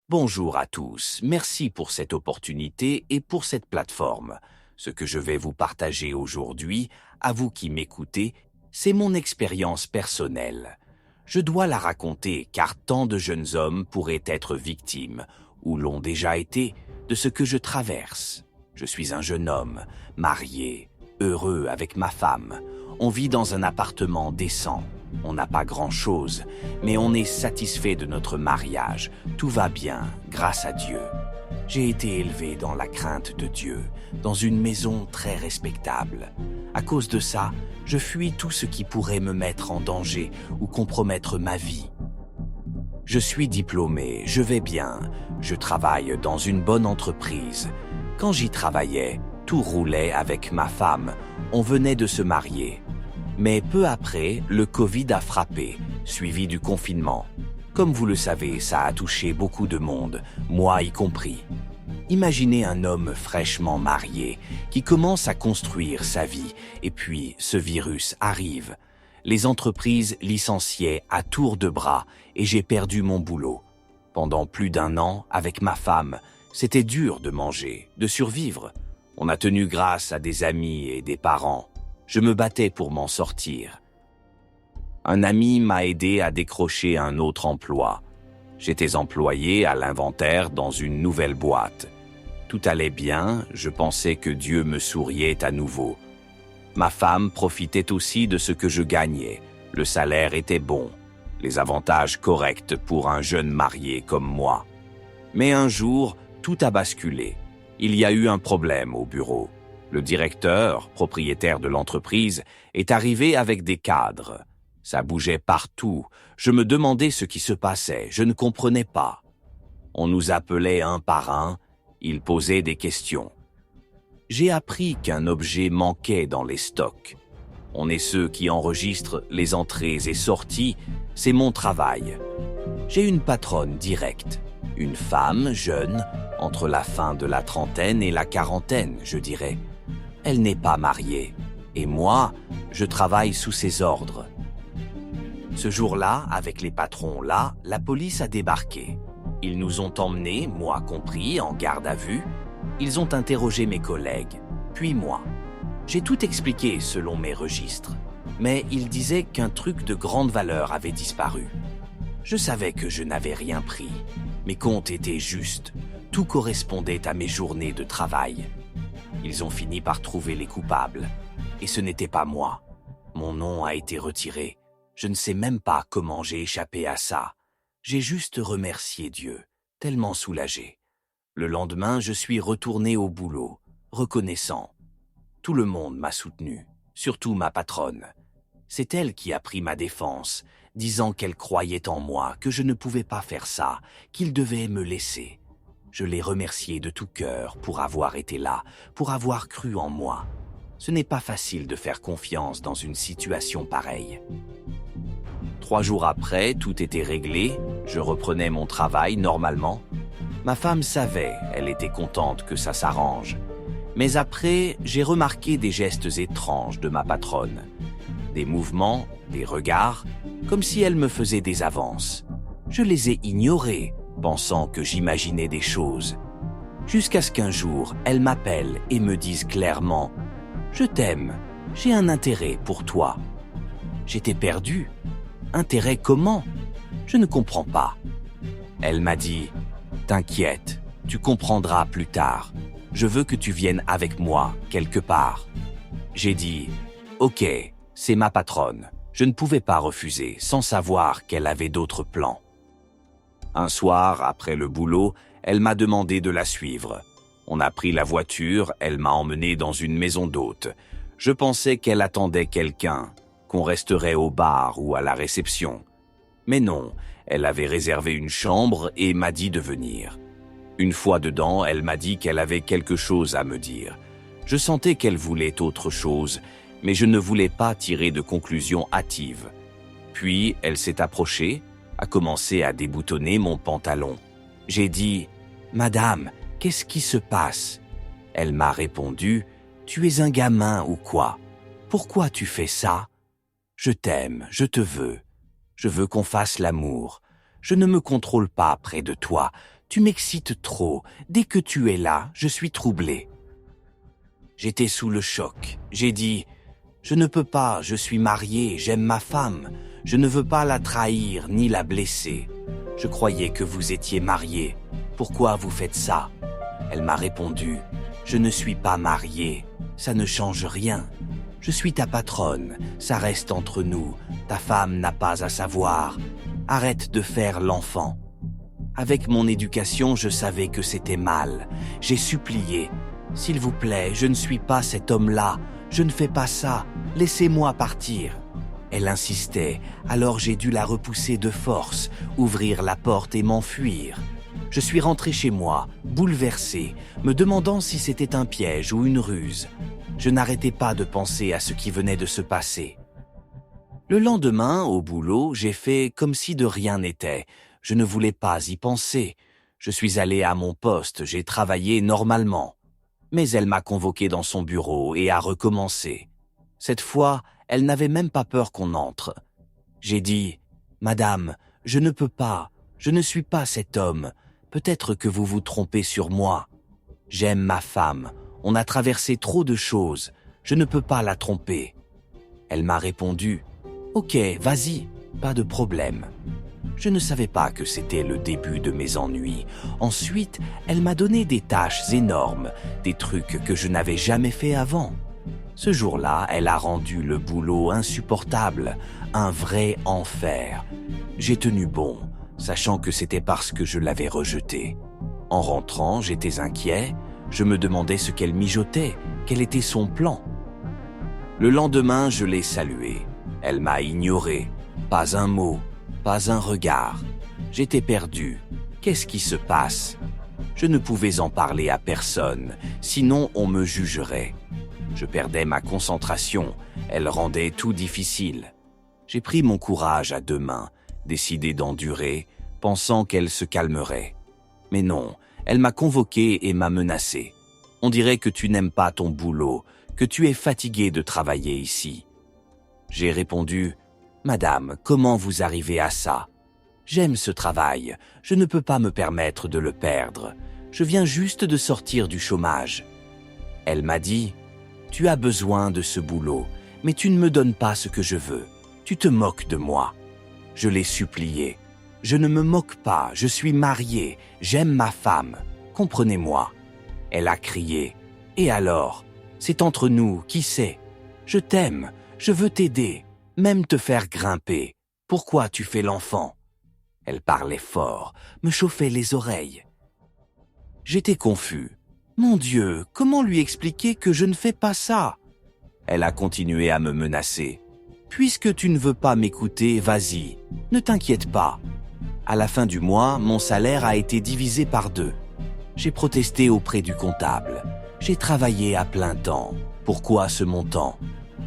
Bonjour à tous, merci pour cette opportunité et pour cette plateforme. Ce que je vais vous partager aujourd'hui, à vous qui m'écoutez, c'est mon expérience personnelle. Je dois la raconter car tant de jeunes hommes pourraient être victimes, ou l'ont déjà été, de ce que je traverse. Je suis un jeune homme, marié, heureux avec ma femme. On vit dans un appartement décent. On n'a pas grand-chose, mais on est satisfait de notre mariage. Tout va bien, grâce à Dieu. J'ai été élevé dans la crainte de Dieu, dans une maison très respectable. À cause de ça, je fuis tout ce qui pourrait me mettre en danger ou compromettre ma vie. Je suis diplômé, je vais bien, je travaille dans une bonne entreprise. Quand j'y travaillais, tout roulait avec ma femme, on venait de se marier. Mais peu après, le Covid a frappé, suivi du confinement. Comme vous le savez, ça a touché beaucoup de monde, moi y compris. Imaginez un homme fraîchement marié qui commence à construire sa vie et puis ce virus arrive. Les entreprises licenciaient à tour de bras et j'ai perdu mon boulot. Pendant plus d'un an, avec ma femme, c'était dur de manger, de survivre. On a tenu grâce à des amis et des parents. Je me battais pour m'en sortir. Un ami m'a aidé à décrocher un autre emploi. J'étais employé à l'inventaire dans une nouvelle boîte. Tout allait bien, je pensais que Dieu me souriait à nouveau. Ma femme profitait aussi de ce que je gagnais. Le salaire était bon, les avantages corrects pour un jeune marié comme moi. Mais un jour, tout a basculé. Il y a eu un problème au bureau. Le directeur, propriétaire de l'entreprise, est arrivé avec des cadres. Ça bougeait partout. Je me demandais ce qui se passait. Je ne comprenais pas. On nous appelait un par un. Ils posaient des questions. J'ai appris qu'un objet manquait dans les stocks. On est ceux qui enregistrent les entrées et sorties. C'est mon travail. J'ai une patronne directe. Une femme jeune, entre la fin de la trentaine et la quarantaine, je dirais. Elle n'est pas mariée, et moi, je travaille sous ses ordres. Ce jour-là, avec les patrons là, la police a débarqué. Ils nous ont emmenés, moi compris, en garde à vue. Ils ont interrogé mes collègues, puis moi. J'ai tout expliqué selon mes registres, mais ils disaient qu'un truc de grande valeur avait disparu. Je savais que je n'avais rien pris. Mes comptes étaient justes. Tout correspondait à mes journées de travail. Ils ont fini par trouver les coupables. Et ce n'était pas moi. Mon nom a été retiré. Je ne sais même pas comment j'ai échappé à ça. J'ai juste remercié Dieu, tellement soulagé. Le lendemain, je suis retourné au boulot, reconnaissant. Tout le monde m'a soutenu, surtout ma patronne. C'est elle qui a pris ma défense, disant qu'elle croyait en moi, que je ne pouvais pas faire ça, qu'il devait me laisser. Je l'ai remercié de tout cœur pour avoir été là, pour avoir cru en moi. Ce n'est pas facile de faire confiance dans une situation pareille. 3 jours après, tout était réglé, je reprenais mon travail normalement. Ma femme savait, elle était contente que ça s'arrange. Mais après, j'ai remarqué des gestes étranges de ma patronne. Des mouvements, des regards, comme si elle me faisait des avances. Je les ai ignorés, pensant que j'imaginais des choses. Jusqu'à ce qu'un jour, elle m'appelle et me dise clairement « Je t'aime, j'ai un intérêt pour toi ». J'étais perdu. Intérêt comment? Je ne comprends pas. Elle m'a dit « T'inquiète, tu comprendras plus tard. Je veux que tu viennes avec moi, quelque part. » J'ai dit « Ok, c'est ma patronne. » Je ne pouvais pas refuser, sans savoir qu'elle avait d'autres plans. Un soir, après le boulot, elle m'a demandé de la suivre. On a pris la voiture, elle m'a emmené dans une maison d'hôtes. Je pensais qu'elle attendait quelqu'un, qu'on resterait au bar ou à la réception. Mais non, elle avait réservé une chambre et m'a dit de venir. Une fois dedans, elle m'a dit qu'elle avait quelque chose à me dire. Je sentais qu'elle voulait autre chose, mais je ne voulais pas tirer de conclusions hâtives. Puis, elle s'est approchée, a commencé à déboutonner mon pantalon. J'ai dit « Madame, qu'est-ce qui se passe ?» Elle m'a répondu « Tu es un gamin ou quoi? Pourquoi tu fais ça? Je t'aime, je te veux. Je veux qu'on fasse l'amour. Je ne me contrôle pas près de toi. Tu m'excites trop. Dès que tu es là, je suis troublé. » J'étais sous le choc. J'ai dit « Je ne peux pas, je suis marié, j'aime ma femme. Je ne veux pas la trahir ni la blesser. Je croyais que vous étiez marié. Pourquoi vous faites ça ?» Elle m'a répondu « Je ne suis pas marié. Ça ne change rien. Je suis ta patronne. Ça reste entre nous. Ta femme n'a pas à savoir. Arrête de faire l'enfant. » Avec mon éducation, je savais que c'était mal. J'ai supplié. « S'il vous plaît, je ne suis pas cet homme-là. Je ne fais pas ça. Laissez-moi partir. » Elle insistait, alors j'ai dû la repousser de force, ouvrir la porte et m'enfuir. Je suis rentré chez moi, bouleversé, me demandant si c'était un piège ou une ruse. Je n'arrêtais pas de penser à ce qui venait de se passer. Le lendemain, au boulot, j'ai fait comme si de rien n'était. Je ne voulais pas y penser. Je suis allé à mon poste, j'ai travaillé normalement. Mais elle m'a convoqué dans son bureau et a recommencé. Cette fois, elle n'avait même pas peur qu'on entre. J'ai dit « Madame, je ne peux pas, je ne suis pas cet homme. Peut-être que vous vous trompez sur moi. J'aime ma femme, on a traversé trop de choses, je ne peux pas la tromper. » Elle m'a répondu « Ok, vas-y, pas de problème. » Je ne savais pas que c'était le début de mes ennuis. Ensuite, elle m'a donné des tâches énormes, des trucs que je n'avais jamais fait avant. Ce jour-là, elle a rendu le boulot insupportable, un vrai enfer. J'ai tenu bon, sachant que c'était parce que je l'avais rejeté. En rentrant, j'étais inquiet, je me demandais ce qu'elle mijotait, quel était son plan. Le lendemain, je l'ai saluée. Elle m'a ignoré, pas un mot, pas un regard. J'étais perdu. Qu'est-ce qui se passe? Je ne pouvais en parler à personne, sinon on me jugerait. Je perdais ma concentration, elle rendait tout difficile. J'ai pris mon courage à deux mains, décidé d'endurer, pensant qu'elle se calmerait. Mais non, elle m'a convoqué et m'a menacé. On dirait que tu n'aimes pas ton boulot, que tu es fatigué de travailler ici. J'ai répondu « Madame, comment vous arrivez à ça? J'aime ce travail, je ne peux pas me permettre de le perdre. Je viens juste de sortir du chômage. » Elle m'a dit « Tu as besoin de ce boulot, mais tu ne me donnes pas ce que je veux. Tu te moques de moi. » Je l'ai supplié. « Je ne me moque pas, je suis marié, j'aime ma femme. Comprenez-moi. » Elle a crié. « Et alors? C'est entre nous, qui sait? Je t'aime, je veux t'aider, même te faire grimper. Pourquoi tu fais l'enfant? » Elle parlait fort, me chauffait les oreilles. J'étais confus. Mon Dieu, comment lui expliquer que je ne fais pas ça? Elle a continué à me menacer. Puisque tu ne veux pas m'écouter, vas-y, ne t'inquiète pas. À la fin du mois, mon salaire a été divisé par 2. J'ai protesté auprès du comptable. J'ai travaillé à plein temps. Pourquoi ce montant?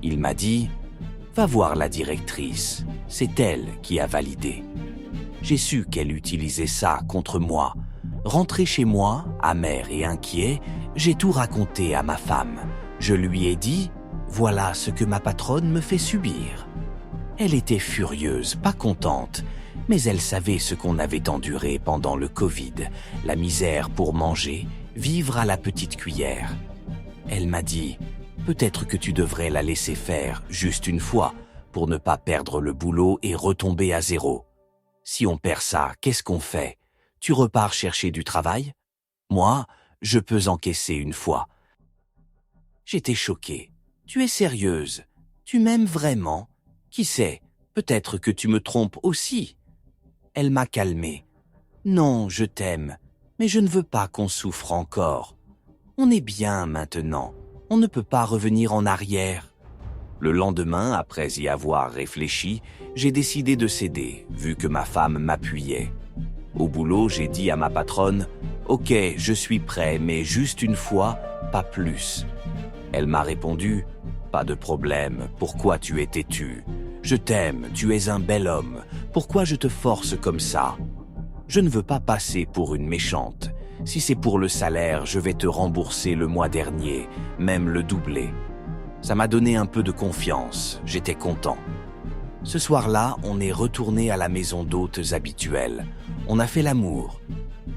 Il m'a dit, va voir la directrice. C'est elle qui a validé. J'ai su qu'elle utilisait ça contre moi. Rentré chez moi, amer et inquiet, j'ai tout raconté à ma femme. Je lui ai dit, voilà ce que ma patronne me fait subir. Elle était furieuse, pas contente, mais elle savait ce qu'on avait enduré pendant le Covid, la misère pour manger, vivre à la petite cuillère. Elle m'a dit, peut-être que tu devrais la laisser faire juste une fois pour ne pas perdre le boulot et retomber à zéro. Si on perd ça, qu'est-ce qu'on fait? Tu repars chercher du travail? Moi, je peux encaisser une fois. J'étais choqué. Tu es sérieuse? Tu m'aimes vraiment? Qui sait? Peut-être que tu me trompes aussi. Elle m'a calmé. Non, je t'aime, mais je ne veux pas qu'on souffre encore. On est bien maintenant. On ne peut pas revenir en arrière. Le lendemain, après y avoir réfléchi, j'ai décidé de céder, vu que ma femme m'appuyait. Au boulot, j'ai dit à ma patronne « Ok, je suis prêt, mais juste une fois, pas plus. » Elle m'a répondu « Pas de problème, pourquoi tu es têtu? Je t'aime, tu es un bel homme, pourquoi je te force comme ça? Je ne veux pas passer pour une méchante. Si c'est pour le salaire, je vais te rembourser le mois dernier, même le doubler. » Ça m'a donné un peu de confiance, j'étais content. Ce soir-là, on est retourné à la maison d'hôtes habituelle. On a fait l'amour.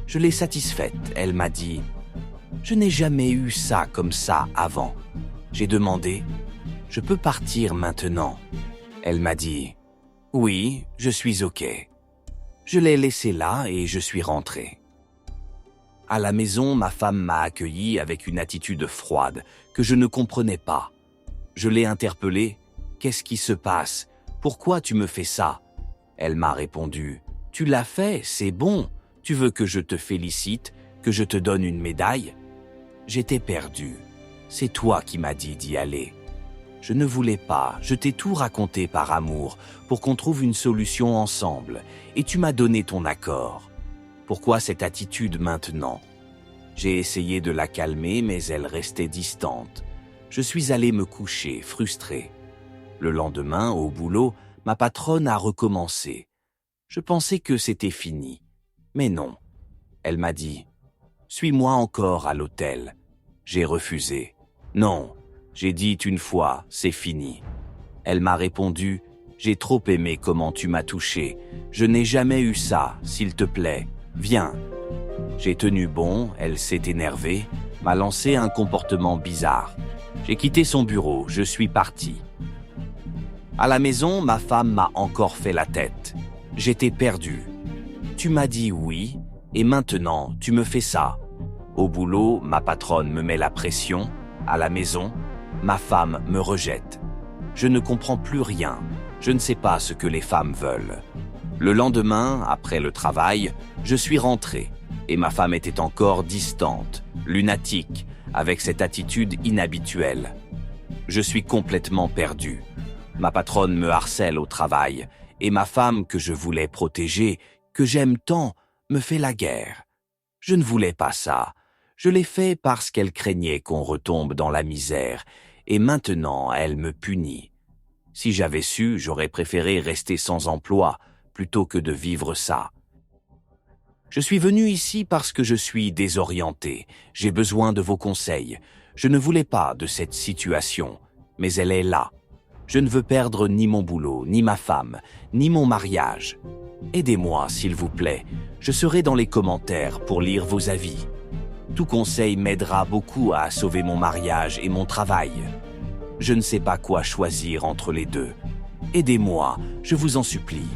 Je l'ai satisfaite. Elle m'a dit « Je n'ai jamais eu ça comme ça avant. » J'ai demandé « Je peux partir maintenant ?» Elle m'a dit « Oui, je suis OK. » Je l'ai laissé là et je suis rentré. À la maison, ma femme m'a accueilli avec une attitude froide que je ne comprenais pas. Je l'ai interpellée « Qu'est-ce qui se passe ? Pourquoi tu me fais ça ?» Elle m'a répondu « Tu l'as fait, c'est bon. Tu veux que je te félicite, que je te donne une médaille ?» J'étais perdu. C'est toi qui m'as dit d'y aller. Je ne voulais pas, je t'ai tout raconté par amour pour qu'on trouve une solution ensemble et tu m'as donné ton accord. Pourquoi cette attitude maintenant ? J'ai essayé de la calmer mais elle restait distante. Je suis allé me coucher, frustré. Le lendemain, au boulot, ma patronne a recommencé. Je pensais que c'était fini. Mais non. Elle m'a dit « Suis-moi encore à l'hôtel. » J'ai refusé. « Non. » J'ai dit une fois, c'est fini. Elle m'a répondu, j'ai trop aimé comment tu m'as touché. Je n'ai jamais eu ça, s'il te plaît. Viens. J'ai tenu bon, elle s'est énervée, m'a lancé un comportement bizarre. J'ai quitté son bureau, je suis parti. À la maison, ma femme m'a encore fait la tête. J'étais perdu. Tu m'as dit oui, et maintenant tu me fais ça. Au boulot, ma patronne me met la pression. À la maison, ma femme me rejette. Je ne comprends plus rien. Je ne sais pas ce que les femmes veulent. Le lendemain, après le travail, je suis rentré et ma femme était encore distante, lunatique, avec cette attitude inhabituelle. Je suis complètement perdu. Ma patronne me harcèle au travail et ma femme que je voulais protéger, que j'aime tant, me fait la guerre. Je ne voulais pas ça. Je l'ai fait parce qu'elle craignait qu'on retombe dans la misère. Et maintenant, elle me punit. Si j'avais su, j'aurais préféré rester sans emploi plutôt que de vivre ça. Je suis venu ici parce que je suis désorienté. J'ai besoin de vos conseils. Je ne voulais pas de cette situation, mais elle est là. Je ne veux perdre ni mon boulot, ni ma femme, ni mon mariage. Aidez-moi, s'il vous plaît. Je serai dans les commentaires pour lire vos avis. Tout conseil m'aidera beaucoup à sauver mon mariage et mon travail. Je ne sais pas quoi choisir entre les deux. Aidez-moi, je vous en supplie.